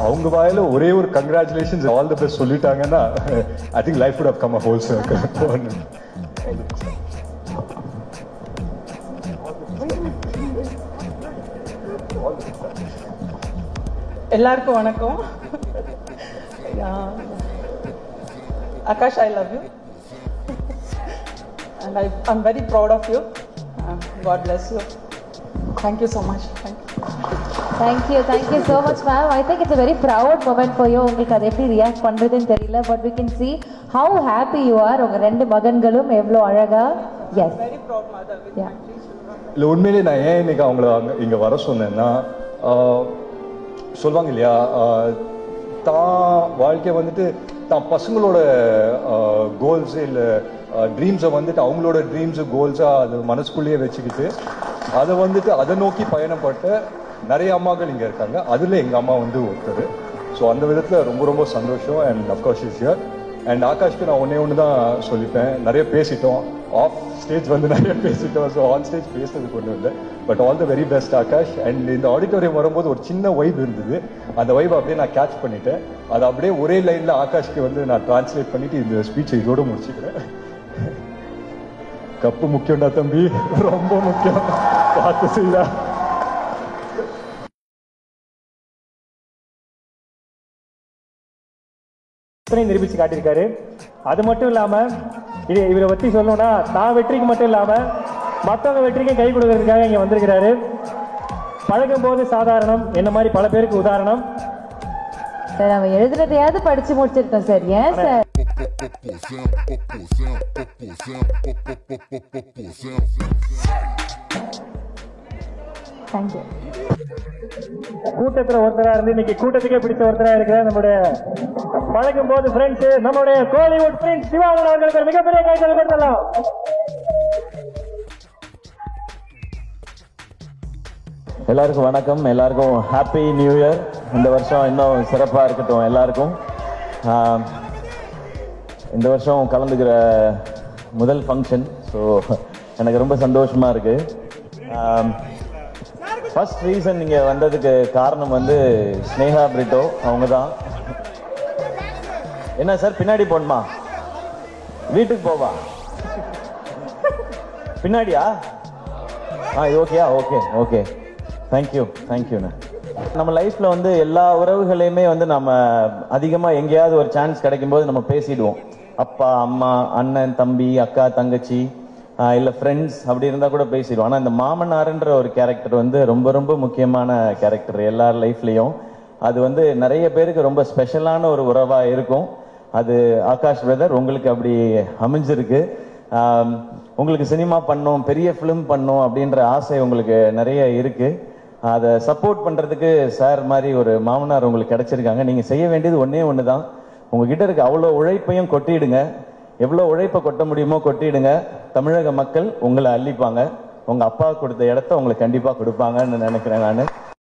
அவங்க வாயில ஒரே ஒரு கங்க்ராச்சுலேஷன்ஸ் ஆல் தி பெஸ்ட் சொல்லிட்டாங்கன்னா I think life would have come a whole circle. எல்லாருக்கும் வணக்கம். Akash, I love you and I'm very proud of you. God bless you. Thank you so much. Thank you so much, ma'am. I think it's a very proud moment for you. உங்களுக்கு அதை எப்படி react பண்றதுன்னு தெரியல, but we can see how happy you are. உங்க ரெண்டு மகன்களும் எவ்வளவு அழகா. Yes, Very proud mother with my three children. இல்லை உண்மையிலே நான் ஏன் இன்னைக்கு அவங்கள இங்கே வர சொன்னேன்னா, சொல்லுவாங்க இல்லையா, தான் வாழ்க்கையை வந்துட்டு தான் பசங்களோட கோல்ஸு இல்லை ட்ரீம்ஸை வந்துட்டு அவங்களோட ட்ரீம்ஸு கோல்ஸாக அது மனசுக்குள்ளேயே வச்சுக்கிட்டு அதை வந்துட்டு அதை நோக்கி பயணப்பட்ட நிறைய அம்மாக்கள் இங்கே இருக்காங்க. அதில் எங்கள் அம்மா வந்து ஒருத்தர். ஸோ அந்த விதத்தில் ரொம்ப ரொம்ப சந்தோஷம். And of course is here. And ஆகாஷ்க்கு நான் ஒன்று தான் சொல்லிப்பேன். நிறைய பேசிட்டோம், ஆஃப் ஸ்டேஜ் வந்து நிறைய பேசிட்டோம். ஸோ ஆன் ஸ்டேஜ் பேசுறதுக்கு ஒன்றும் இல்லை. But all the very best Akash. And இந்த ஆடிட்டோரியம் வரும்போது ஒரு சின்ன வைப் இருந்தது. அந்த வைப் அப்படியே நான் கேட்ச் பண்ணிட்டேன். அதை அப்படியே ஒரே லைனில் ஆகாஷ்க்கு வந்து நான் டிரான்ஸ்லேட் பண்ணிட்டு இந்த ஸ்பீச்சை இதோடு முடிச்சுக்கிறேன். கப்பு முக்கியம்டா தம்பி, ரொம்ப முக்கியம், பார்த்து செய்யா. நிரூபிச்சு காட்டியிருக்காரு. அது மட்டும் இல்லாம இவரை பத்தி சொல்லணும்னா, தான் வெற்றிக்கு மட்டும் இல்லாம மற்றவங்க வெற்றிக்கும் கை கொடுக்கறதுக்காக இங்க வந்திருக்கிறாரு. பழகும் போது சாதாரணம் என்ன மாதிரி பல பேருக்கு உதாரணம். சார் அவன் எழுதுறதையாவது படிச்சு முடிச்சிருக்கோம் சார். ஏன் சார் தேங்க்யூ. கூட்டத்தில் ஒருத்தரா இருந்து இன்னைக்கு கூட்டத்துக்கே பிடிச்ச ஒருத்தரா இருக்கிற நம்முடைய பழகும் போது ஃப்ரெண்ட்ஸ், நம்முடைய கோலிவுட் பிரின்ஸ் சிவானந்தன் அவர்களுக்கு ஒரு மிகப்பெரிய கைத்தல் கொடுக்கலாம். எல்லாருக்கும் வணக்கம், எல்லாருக்கும் ஹாப்பி நியூ இயர். இந்த வருஷம் இன்னும் சிறப்பாக இருக்கட்டும் எல்லாருக்கும். இந்த வருஷம் கலந்துக்கிற முதல் ஃபங்க்ஷன். ஸோ எனக்கு ரொம்ப சந்தோஷமாக இருக்குது. ஃபர்ஸ்ட் ரீசன் நீங்கள் வந்ததுக்கு காரணம் வந்து ஸ்னேகா பிரிட்டோ அவங்க தான். என்ன சார் பின்னாடி போகணுமா, வீட்டுக்கு போவா, பின்னாடியா? இது ஓகேயா? ஓகே ஓகே, தேங்க்யூண்ணா. நம்ம லைஃப்பில் வந்து எல்லா உறவுகளையுமே வந்து நம்ம அதிகமாக எங்கேயாவது ஒரு சான்ஸ் கிடைக்கும்போது நம்ம பேசிடுவோம். அப்பா அம்மா, அண்ணன் தம்பி, அக்கா தங்கச்சி, இல்லை ஃப்ரெண்ட்ஸ் அப்படி இருந்தால் கூட பேசிடுவோம். ஆனால் இந்த மாமனாருன்ற ஒரு கேரக்டர் வந்து ரொம்ப ரொம்ப முக்கியமான கேரக்டர் எல்லார் லைஃப்லேயும். அது வந்து நிறைய பேருக்கு ரொம்ப ஸ்பெஷலான ஒரு உறவாக இருக்கும். அது ஆகாஷ் பிரதர் உங்களுக்கு அப்படி அமைஞ்சிருக்கு. உங்களுக்கு சினிமா பண்ணணும், பெரிய ஃபிலிம் பண்ணணும் அப்படின்ற ஆசை உங்களுக்கு நிறைய இருக்குது. அதை சப்போர்ட் பண்ணுறதுக்கு சார் மாதிரி ஒரு மாமனார் உங்களுக்கு கிடைச்சிருக்காங்க. நீங்கள் செய்ய வேண்டியது ஒன்று தான், உங்ககிட்ட இருக்க அவ்வளோ உழைப்பையும் கொட்டிடுங்க. எவ்வளோ உழைப்பை கொட்ட முடியுமோ கொட்டிடுங்க. தமிழக மக்கள் உங்களை அள்ளிப்பாங்க. உங்கள் அப்பா கொடுத்த இடத்த உங்களுக்கு கண்டிப்பாக கொடுப்பாங்கன்னு நினைக்கிறேன் நான்.